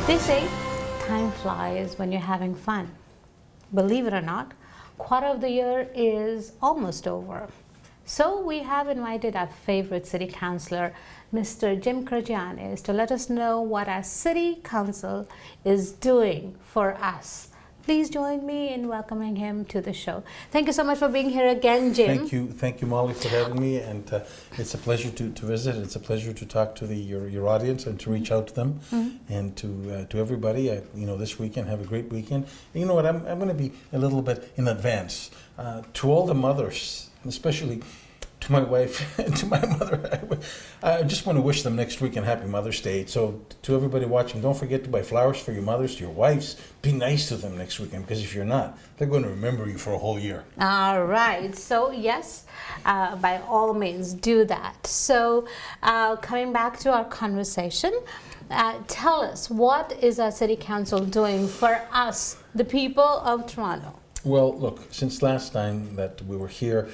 They say time flies when you're having fun. Believe it or not, quarter of the year is almost over. So we have invited our favorite city councillor, Mr. Jim Krajianis, to let us know what our city council is doing for us. Please join me in welcoming him to the show. Thank you so much for being here again, Jim. Thank you, Molly, for having me. And it's a pleasure to visit. It's a pleasure to talk to your audience and to reach out to them and to everybody. This weekend, have a great weekend. And you know what? I'm going to be a little bit in advance to all the mothers, and especially to my wife and to my mother. I just want to wish them next weekend happy Mother's Day. So to everybody watching, don't forget to buy flowers for your mothers, to your wives. Be nice to them next weekend, because if you're not, they're going to remember you for a whole year. All right. So yes, by all means, do that. So coming back to our conversation, tell us, what is our city council doing for us, the people of Toronto? Well, look, since last time that we were here,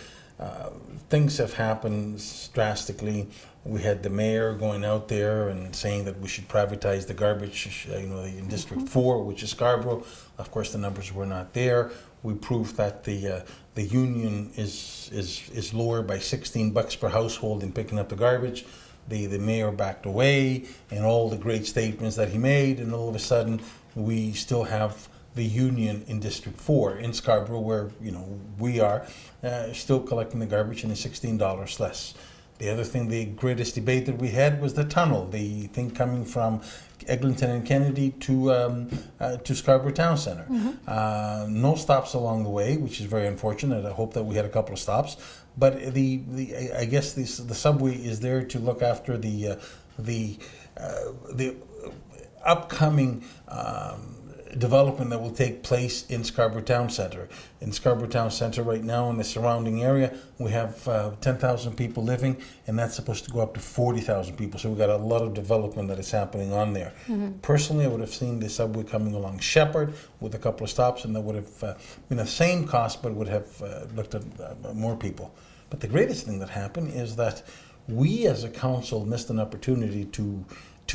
things have happened drastically. We had the mayor going out there and saying that we should privatize the garbage, in District 4, which is Scarborough. Of course, the numbers were not there. We proved that the union is lower by $16 per household in picking up the garbage. The mayor backed away, and all the great statements that he made, and all of a sudden we still have the union in District 4 in Scarborough, where we are still collecting the garbage, and it's $16 less. The other thing, the greatest debate that we had, was the tunnel, the thing coming from Eglinton and Kennedy to Scarborough Town Centre. No stops along the way, which is very unfortunate. I hope that we had a couple of stops, but I guess the subway is there to look after the upcoming development that will take place in Scarborough Town Centre. In Scarborough Town Centre right now, in the surrounding area, we have 10,000 people living, and that's supposed to go up to 40,000 people. So we've got a lot of development that is happening on there. Personally, I would have seen the subway coming along Shepherd with a couple of stops, and that would have been the same cost, but would have looked at more people. But the greatest thing that happened is that we as a council missed an opportunity to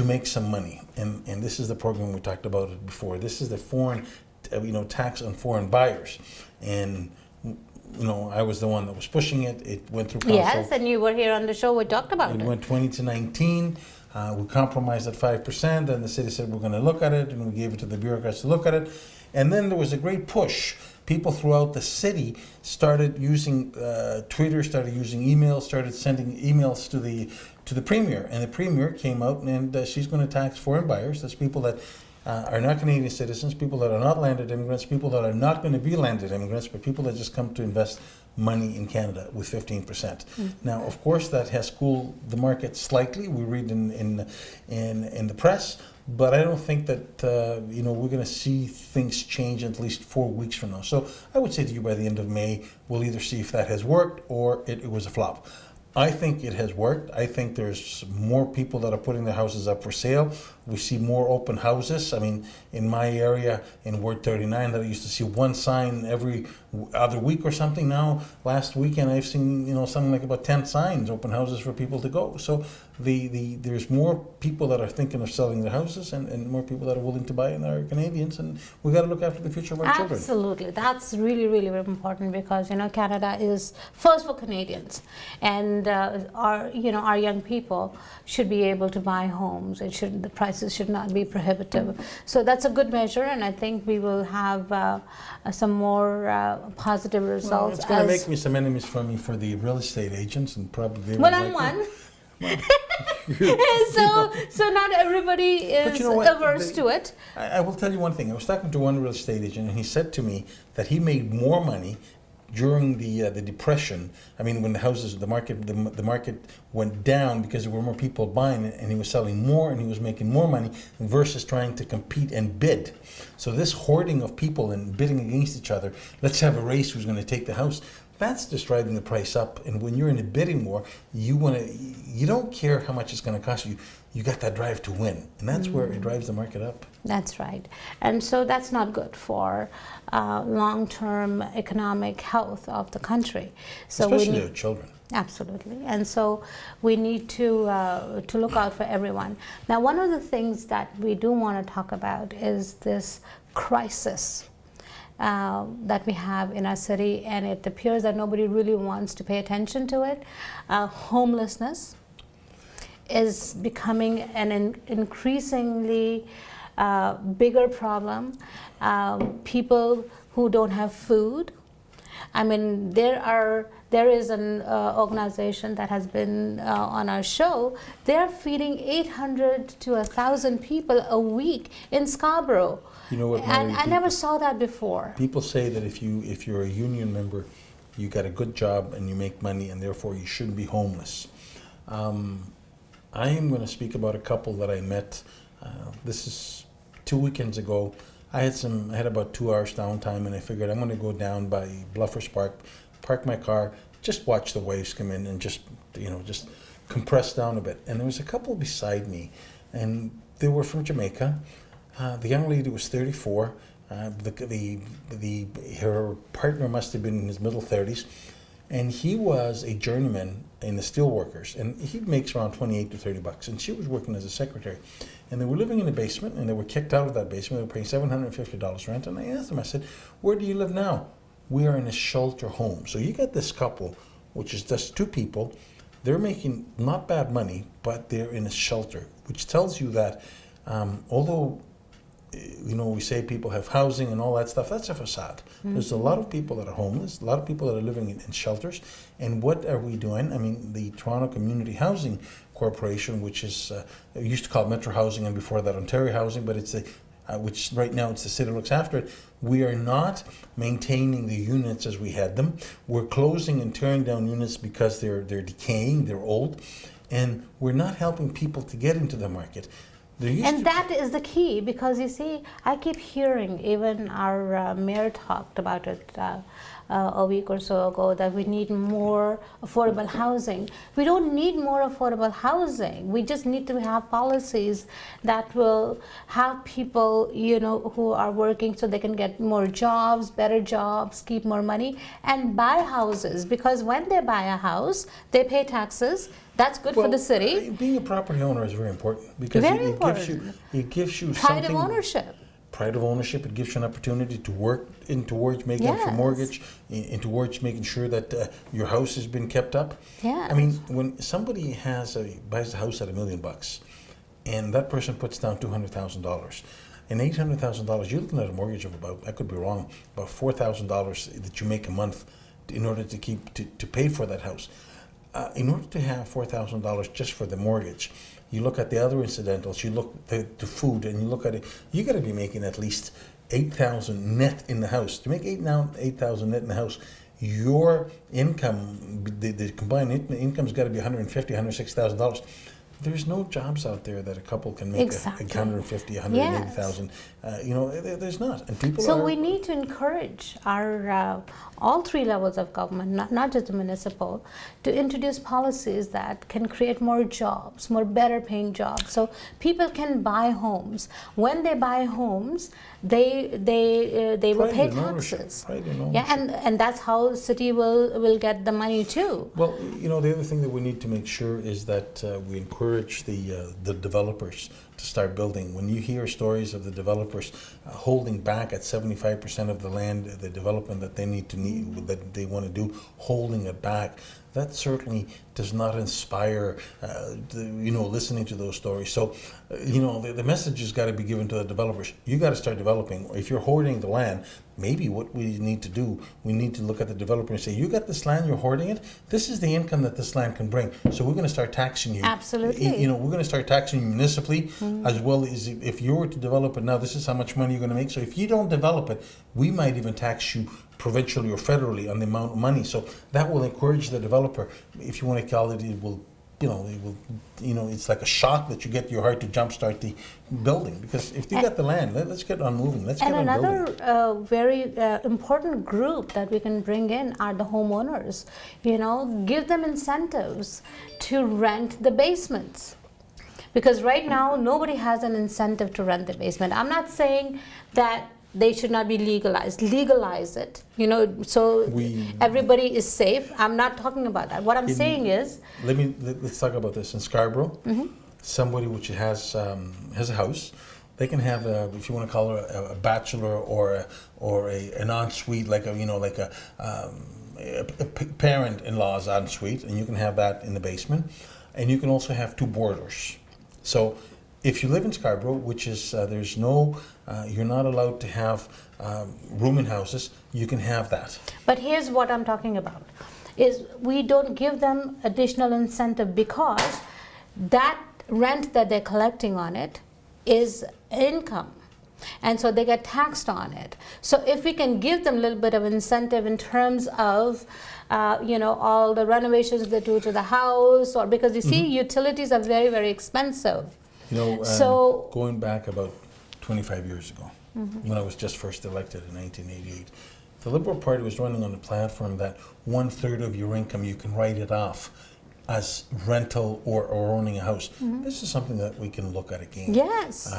make some money, and this is the program we talked about it before. This is the foreign, tax on foreign buyers, and I was the one that was pushing it. It went through council. Yes, and you were here on the show. We talked about it. It went 20 to 19. We compromised at 5%, and the city said we're going to look at it, and we gave it to the bureaucrats to look at it. And then there was a great push. People throughout the city started using Twitter, started using emails, started sending emails to the premier, and the premier came out and she's going to tax foreign buyers. That's people that are not Canadian citizens, people that are not landed immigrants, people that are not going to be landed immigrants, but people that just come to invest money in Canada with 15%. Now, of course, that has cooled the market slightly. We read in the press, but I don't think that we're going to see things change at least 4 weeks from now. So I would say to you, by the end of May, we'll either see if that has worked or it was a flop. I think it has worked. I think there's more people that are putting their houses up for sale. We see more open houses. I mean, in my area, in Ward 39, that I used to see one sign every other week or something. Now, last weekend, I've seen something like about 10 signs, open houses for people to go. So there's more people that are thinking of selling their houses, and more people that are willing to buy, and are Canadians, and we got to look after the future of our children. Absolutely, that's really, really important, because Canada is first for Canadians, and our young people should be able to buy homes. The prices should not be prohibitive. So that's a good measure, and I think we will have some more positive results. Well, it's going to make me some enemies for the real estate agents, and probably. Well, I'm one. So not everybody is averse to it. I will tell you one thing. I was talking to one real estate agent, and he said to me that he made more money during the depression. I mean, when the market went down because there were more people buying it, and he was selling more, and he was making more money versus trying to compete and bid. So this hoarding of people and bidding against each other, let's have a race who's going to take the house. That's just driving the price up. And when you're in a bidding war, you don't care how much it's going to cost you. you got that drive to win, and that's where it drives the market up. That's right. And so that's not good for long-term economic health of the country. So Especially our children. Absolutely. And so we need to look out for everyone. Now, one of the things that we do want to talk about is this crisis that we have in our city, and it appears that nobody really wants to pay attention to it. Homelessness is becoming an increasingly bigger problem. People who don't have food. I mean, there is an organization that has been on our show. They're feeding 800 to 1,000 people a week in Scarborough. You know what? And I never saw that before. People say that if you're a union member, you got a good job and you make money, and therefore you shouldn't be homeless. I am going to speak about a couple that I met. This is 2 weekends ago. I had about 2 hours downtime, and I figured I'm going to go down by Bluffers Park, park my car, just watch the waves come in, and just compress down a bit. And there was a couple beside me, and they were from Jamaica. The young lady was 34. Her partner must have been in his middle 30s, and he was a journeyman in the steelworkers, and he makes around 28 to 30 bucks, and she was working as a secretary. And they were living in a basement, and they were kicked out of that basement. They were paying $750 rent, and I asked them, I said, where do you live now? We are in a shelter home. So you get this couple, which is just 2 people. They're making not bad money, but they're in a shelter, which tells you that although we say people have housing and all that stuff, that's a facade. Mm-hmm. There's a lot of people that are homeless, a lot of people that are living in shelters. And what are we doing? I mean, the Toronto Community Housing Corporation, which is, used to call it Metro Housing, and before that Ontario Housing, but it's which right now it's the city that looks after it. We are not maintaining the units as we had them. We're closing and tearing down units because they're decaying, they're old, and we're not helping people to get into the market. And that is the key, because you see, I keep hearing, even our mayor talked about it a week or so ago, that we need more affordable housing. We don't need more affordable housing. We just need to have policies that will have people, who are working so they can get more jobs, better jobs, keep more money, and buy houses. Because when they buy a house, they pay taxes. That's good for the city. Being a property owner is very important, because it gives you pride of ownership. Pride of ownership. It gives you an opportunity to work towards making up your mortgage, towards making sure that your house has been kept up. Yeah. I mean, when somebody buys a house at $1 million, and that person puts down $200,000. And $800,000, you're looking at a mortgage of about, I could be wrong, about $4,000 that you make a month in order to pay for that house. In order to have $4,000 just for the mortgage, you look at the other incidentals, you look at the food, and you look at it, you got to be making at least $8,000 net in the house. To make $8,000 net in the house, your income, the combined income's got to be $150,000, $160,000. There's no jobs out there that a couple can make $150,000, $180,000. There's not, and people. So we need to encourage our all 3 levels of government, not just the municipal, to introduce policies that can create more jobs, more better paying jobs, so people can buy homes. When they buy homes, they will pay taxes. And that's how the city will get the money too. Well, the other thing that we need to make sure is that we encourage the developers to start building. When you hear stories of the developers holding back at 75% of the land, the development that that they want to do, holding it back, that certainly does not inspire, listening to those stories. So, the message has got to be given to the developers. You got to start developing. If you're hoarding the land, maybe what we need to do, we need to look at the developer and say, you got this land, you're hoarding it, this is the income that this land can bring. So we're going to start taxing you. Absolutely. We're going to start taxing you municipally, as well as if you were to develop it now, this is how much money you're going to make. So if you don't develop it, we might even tax you provincially or federally on the amount of money. So that will encourage the developer. If you want to call it, it's like a shock that you get your heart to jumpstart the building. Because if you got the land, let's get on moving. Let's get on building. Another very important group that we can bring in are the homeowners. Give them incentives to rent the basements. Because right now, nobody has an incentive to rent the basement. I'm not saying that they should not be legalized. Legalize it, so everybody is safe. I'm not talking about that. What I'm saying is, let's talk about this in Scarborough. Somebody which has a house, they can have if you want to call it a bachelor or an ensuite, like a parent-in-law's ensuite, and you can have that in the basement, and you can also have 2 boarders. So if you live in Scarborough, which is there's no, you're not allowed to have room in houses, you can have that. But here's what I'm talking about, is we don't give them additional incentive because that rent that they're collecting on it is income. And so they get taxed on it. So if we can give them a little bit of incentive in terms of, all the renovations they do to the house, or because you see, utilities are very, very expensive. So going back about 25 years ago, when I was just first elected in 1988, the Liberal Party was running on the platform that 1/3 of your income you can write it off as rental or owning a house. This is something that we can look at again. Yes.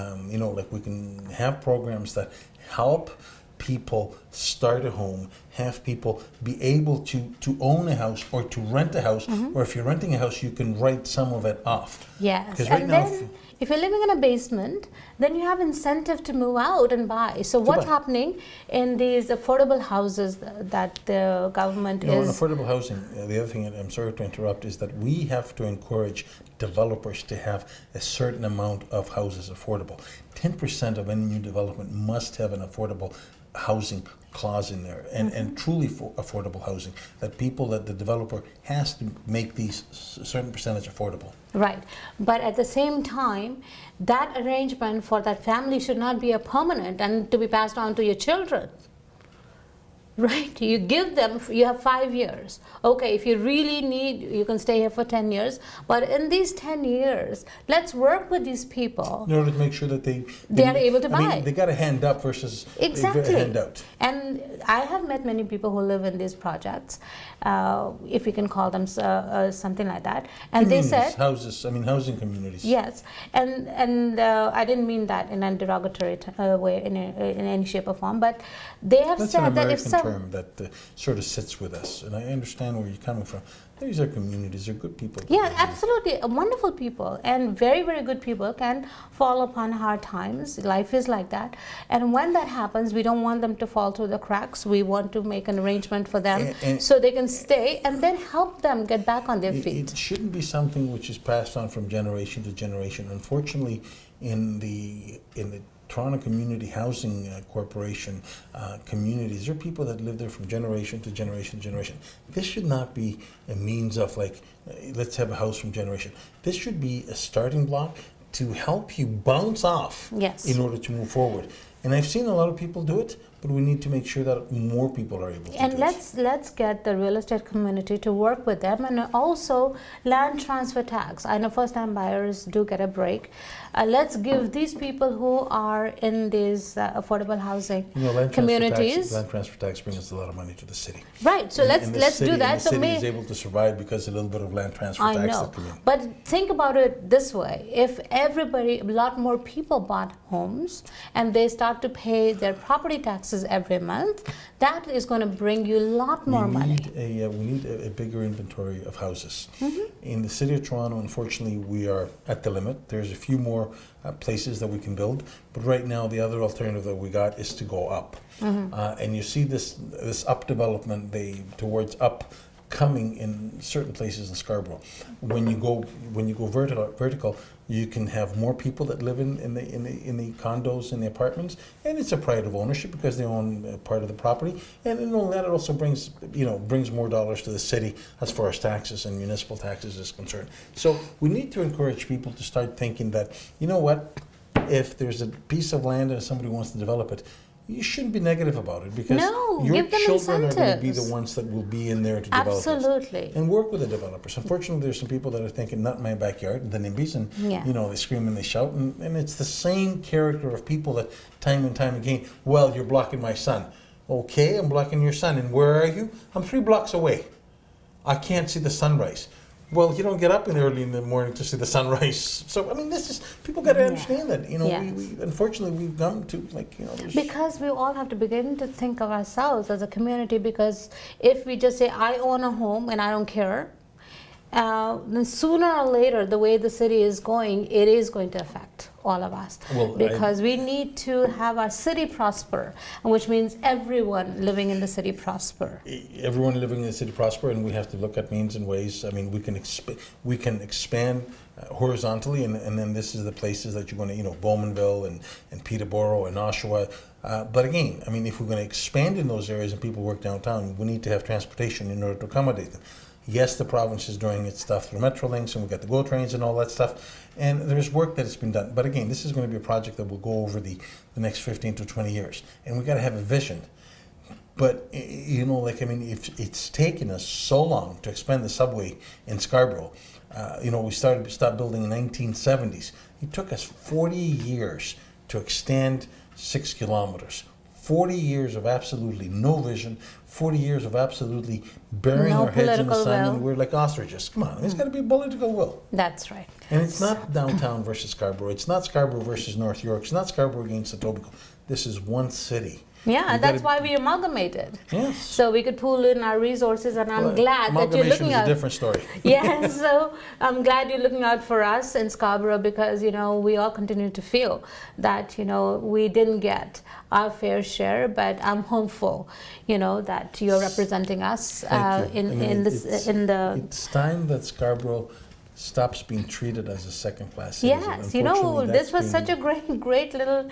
Like we can have programs that help people start a home, have people be able to own a house or to rent a house, or if you're renting a house, you can write some of it off. Yes. Because right and now, then if you're living in a basement, then you have incentive to move out and buy. So what's happening in these affordable houses that the government in is... affordable housing, the other thing, I'm sorry to interrupt, is that we have to encourage developers to have a certain amount of houses affordable. 10% of any new development must have an affordable housing clause in there, and truly affordable housing, that the developer has to make these certain percentage affordable. Right, but at the same time, that arrangement for that family should not be a permanent and to be passed on to your children. Right, you give them, you have 5 years. Okay, if you really need, you can stay here for 10 years. But in these 10 years, let's work with these people. In order to make sure that they are able to buy. They got a hand up versus exactly. a hand out. And I have met many people who live in these projects, if we can call them something like that. And they said... housing communities. Yes, and I didn't mean that in a derogatory way, in any shape or form, but they have said that if some term that sort of sits with us, and I understand where you're coming from. These are communities, they're good people. Yeah, absolutely, wonderful people, and very, very good people can fall upon hard times. Life is like that, and when that happens, we don't want them to fall through the cracks. We want to make an arrangement for them so they can stay, and then help them get back on their feet. It shouldn't be something which is passed on from generation to generation. Unfortunately, in the Toronto Community Housing Corporation communities, there are people that live there from generation to generation to generation. This should not be a means of let's have a house from generation. This should be a starting block to help you bounce off in order to move forward. And I've seen a lot of people do it, but we need to make sure that more people are able to do it. And let's get the real estate community to work with them, and also land transfer tax. I know first-time buyers do get a break. Let's give these people who are in these affordable housing communities. Land transfer tax brings us a lot of money to the city. Right. So let's do that. So the city is able to survive because a little bit of land transfer tax that come in. But think about it this way: if a lot more people bought homes and they start to pay their property taxes every month, that is going to bring you a lot more money. We need a bigger inventory of houses. In the city of Toronto, unfortunately, we are at the limit. There's a few more places that we can build, but right now the other alternative that we got is to go up. And you see this up development towards up coming in certain places in Scarborough. When you go vertical, you can have more people that live in the condos and the apartments, and it's a pride of ownership because they own part of the property. And that it also brings more dollars to the city as far as taxes and municipal taxes is concerned. So we need to encourage people to start thinking that, you know what, if there's a piece of land and somebody wants to develop it, you shouldn't be negative about it, because your children are going to be the ones that will be in there to develop it. Absolutely. And work with the developers. Unfortunately, there's some people that are thinking, not my backyard, and then they scream and they shout, and it's the same character of people that time and time again, well, you're blocking my sun. Okay, I'm blocking your sun, and where are you? I'm 3 blocks away. I can't see the sunrise. Well, you don't get up early in the morning to see the sunrise. So, I mean, people got to understand that. You know, Yes. we unfortunately, we've come to, like, you know, Because we all have to begin to think of ourselves as a community, because if we just say, I own a home and I don't care, then sooner or later, the way the city is going, it is going to affect all of us. Well, because we need to have our city prosper, which means everyone living in the city prosper. everyone living in the city prosper, and we have to look at means and ways. I mean, we can expand horizontally, and then this is the places that you're going to, you know, Bowmanville and Peterborough and Oshawa. But again, I mean, if we're going to expand in those areas and people work downtown, we need to have transportation in order to accommodate them. Yes, the province is doing its stuff through Metrolinx, and we've got the GO trains and all that stuff, and there's work that has been done. But again, this is going to be a project that will go over the next 15 to 20 years, and we've got to have a vision. But, you know, like, I mean, if it's taken us so long to expand the subway in Scarborough, you know, we stopped building in the 1970s. It took us 40 years to extend 6 kilometers. 40 years of absolutely no vision, 40 years of absolutely burying No our heads in the political sun, will. and we're like ostriches. Come on, there's got to be political will. That's right. And it's not downtown versus Scarborough. It's not Scarborough versus North York. It's not Scarborough against Etobicoke. This is one city. Yeah, We've that's gotta- why we amalgamated. Yes. So we could pool in our resources, and I'm Well, glad that you're amalgamation looking is a at. different story. Yeah, so I'm glad you're looking out for us in Scarborough, because, you know, we all continue to feel that, you know, we didn't get our fair share, but I'm hopeful, you know, that you're representing us Thank you. I mean, it's time that Scarborough stops being treated as a second-class citizen. Yes, you know, Unfortunately, this was that's such a great little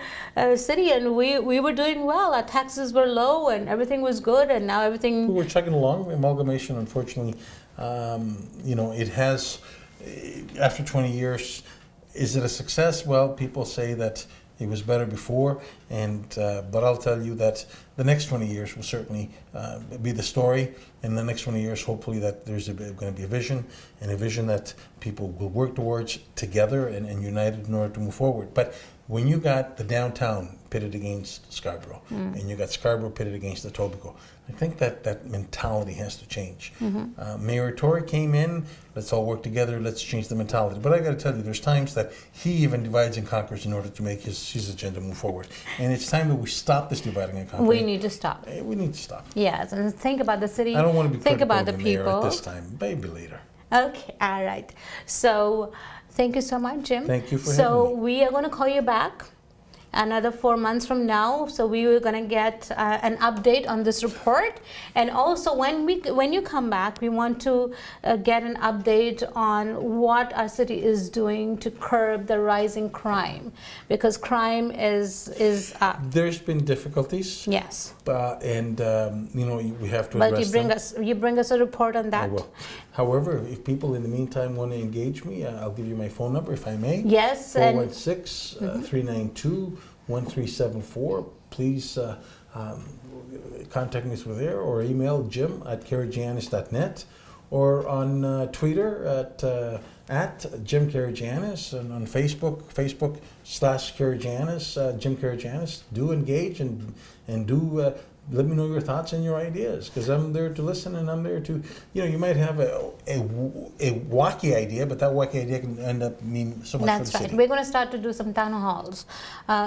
city, and we were doing well. Our taxes were low, and everything was good, and now everything. we're chugging along. Amalgamation, unfortunately, you know, it has, after 20 years, is it a success? Well, people say that it was better before, and but I'll tell you that the next 20 years will certainly be the story. In the next 20 years, hopefully, that there's going to be a vision, and a vision that people will work towards together and united in order to move forward. But when you got the downtown pitted against Scarborough, and you got Scarborough pitted against Etobicoke, I think that mentality has to change. Mayor Tory came in, let's all work together, let's change the mentality. But I got to tell you, there's times that he even divides and conquers in order to make his agenda move forward. And it's time that we stop this dividing and conquering. We need to stop. We need to stop. Yes, and think about the city. I don't want to be think critical about of the mayor people. at this time. Maybe later. Okay, all right. So thank you so much, Jim. Thank you for So having me. we are going to call you back another 4 months from now, so we are going to get an update on this report, and also when you come back, we want to get an update on what our city is doing to curb the rising crime, because crime is up. There's been difficulties, Yes, and you know, we have to but address them. you bring us a report on I that. will. However, if people in the meantime want to engage me, I'll give you my phone number, if I may. Yes, and 416-392-1374. Please contact me through there, or email jim@karagiannis.net, or on Twitter at Jim Karagiannis, and on Facebook/Karagiannis, Jim Karagiannis. Do engage and do let me know your thoughts and your ideas, because I'm there to listen, and I'm there to, you know, you might have a wacky idea, but that wacky idea can end up mean so much that's for the right. city. We're going to start to do some town halls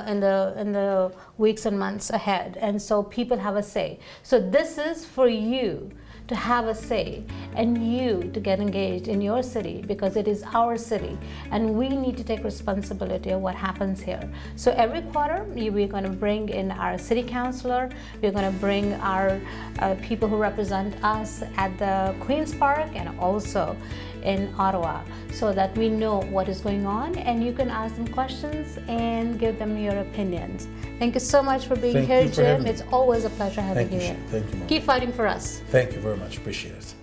in the weeks and months ahead, and so people have a say. So this is for you to have a say, and you to get engaged in your city, because it is our city, and we need to take responsibility of what happens here. So every quarter, we're going to bring in our city councillor, we're going to bring our people who represent us at the Queen's Park and also in Ottawa, so that we know what is going on, and you can ask them questions and give them your opinions. Thank you so much for being Thank here, you for having Jim. me. It's always a pleasure having Thank you, you here. Thank you, Mom. Keep fighting for us. Thank you very much. Appreciate it.